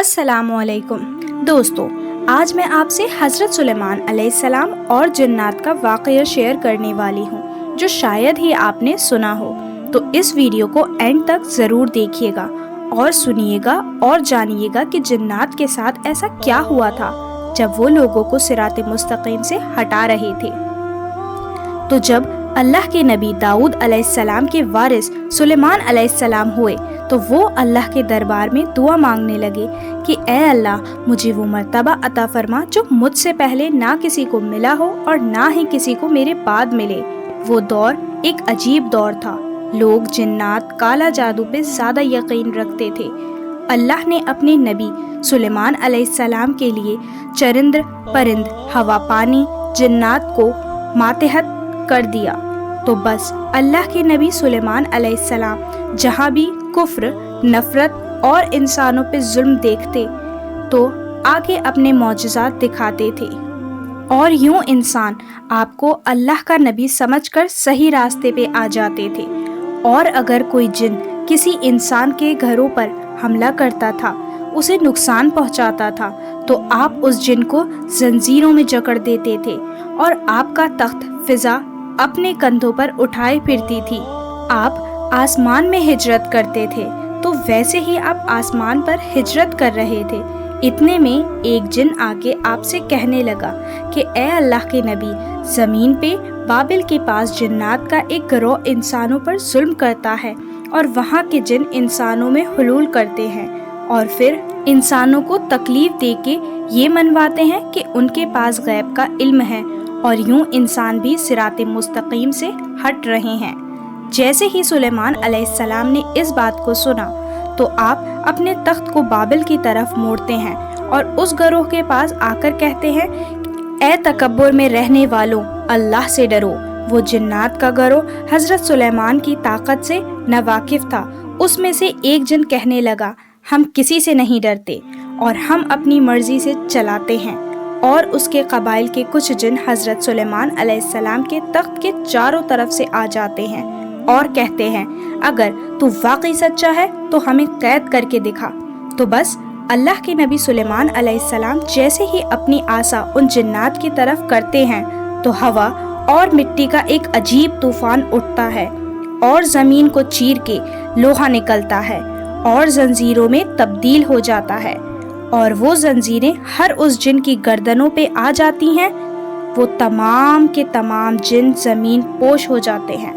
अस्सलाम वालेकुम दोस्तों, आज मैं आपसे हज़रत सुलेमान अलैहिस्सलाम और जिन्नात का वाक़या शेयर करने वाली हूँ जो शायद ही आपने सुना हो। तो इस वीडियो को एंड तक ज़रूर देखिएगा और सुनिएगा और जानिएगा कि जिन्नात के साथ ऐसा क्या हुआ था जब वो लोगों को सिराते मुस्तकीम से हटा रहे थे। तो जब अल्लाह के नबी दाऊद अलैहिस्सलाम के वारिस सुलेमान अलैहिस्सलाम हुए तो वो अल्लाह के दरबार में दुआ मांगने लगे कि ए अल्लाह, मुझे वो मर्तबा अता फरमा जो मुझसे पहले ना किसी को मिला हो और ना ही किसी को मेरे बाद मिले। वो दौर एक अजीब दौर था। लोग जिन्नात, काला जादू पे ज़्यादा यकीन रखते थे। अल्लाह ने अपने नबी सुलेमान अलैहिस्सलाम के लिए चरिंद परिंद, हवा पानी, जिन्नात को मातहत कर दिया। तो बस अल्लाह के नबी सुलेमान अलैहिस्सलाम जहाँ भी कुफ्र, नफरत और इंसानों पे जुल्म देखते तो आगे अपने मौजज़ात दिखाते थे और यूं इंसान आपको अल्लाह का नबी समझकर सही रास्ते पे आ जाते थे। और अगर कोई जिन किसी इंसान के घरों पर हमला करता था, उसे नुकसान पहुंचाता था, तो आप उस जिन को जंजीरों में जकड़ देते थे और आपका तख्त फिजा अपने कंधों पर उठाए फिरती थी। आप आसमान में हिजरत करते थे तो वैसे ही आप आसमान पर हिजरत कर रहे थे। इतने में एक जिन आके आपसे कहने लगा कि ए अल्लाह के नबी, ज़मीन पे बाबिल के पास जिन्नात का एक गिरोह इंसानों पर जुल्म करता है और वहाँ के जिन इंसानों में हुलूल करते हैं और फिर इंसानों को तकलीफ देके ये मनवाते हैं कि उनके पास गैब का इल्म है और यूं इंसान भी सिराते मुस्तकीम से हट रहे हैं। जैसे ही सुलेमान अलैहिस्सलाम ने इस बात को सुना तो आप अपने तख्त को बाबिल की तरफ मोड़ते हैं और उस गरोह के पास आकर कहते हैं, ए तकब्बुर में रहने वालों, अल्लाह से डरो। वो जिन्नात का गरोह हजरत सुलेमान की ताकत से नावाकिफ था। उसमें से एक जिन कहने लगा, हम किसी से नहीं डरते और हम अपनी मर्जी से चलाते हैं। और उसके कबाइल के कुछ जिन हजरत सुलेमान अलैहिस्सलाम के तख्त के चारों तरफ से आ जाते हैं और कहते हैं, अगर तू वाकई सच्चा है तो हमें कैद करके दिखा। तो बस अल्लाह के नबी सुलेमान अलैहिस्सलाम जैसे ही अपनी आसा उन जिन्नात की तरफ करते हैं तो हवा और मिट्टी का एक अजीब तूफान उठता है और ज़मीन को चीर के लोहा निकलता है और जंजीरों में तब्दील हो जाता है और वो जंजीरें हर उस जिन की गर्दनों पे आ जाती हैं। वो तमाम के तमाम जिन ज़मीन पोश हो जाते हैं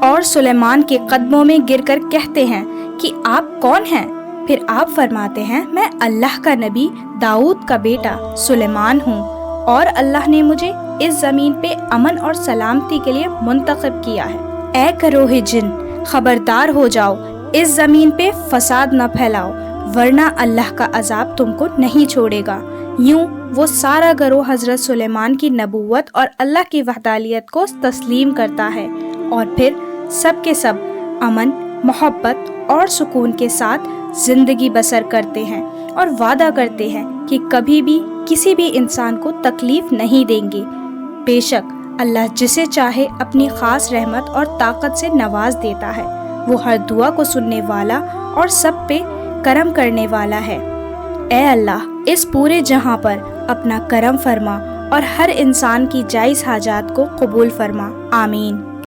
और सुलेमान के कदमों में गिरकर कहते हैं कि आप कौन हैं? फिर आप फरमाते हैं, मैं अल्लाह का नबी दाऊद का बेटा सुलेमान हूँ और अल्लाह ने मुझे इस ज़मीन पे अमन और सलामती के लिए मुंतखब किया है। ए करोहे जिन, खबरदार हो जाओ, इस ज़मीन पे फसाद न फैलाओ वरना अल्लाह का अजाब तुमको नहीं छोड़ेगा। यूं वो सारा गरोह हजरत सुलेमान की नबूवत और अल्लाह की वहदानियत को तस्लीम करता है और फिर सब के सब अमन, मोहब्बत और सुकून के साथ जिंदगी बसर करते हैं और वादा करते हैं कि कभी भी किसी भी इंसान को तकलीफ नहीं देंगे। बेशक अल्लाह जिसे चाहे अपनी खास रहमत और ताकत से नवाज देता है। वो हर दुआ को सुनने वाला और सब पे करम करने वाला है। ए अल्लाह, इस पूरे जहां पर अपना करम फरमा और हर इंसान की जायज़ हाजात को कबूल फरमा। आमीन।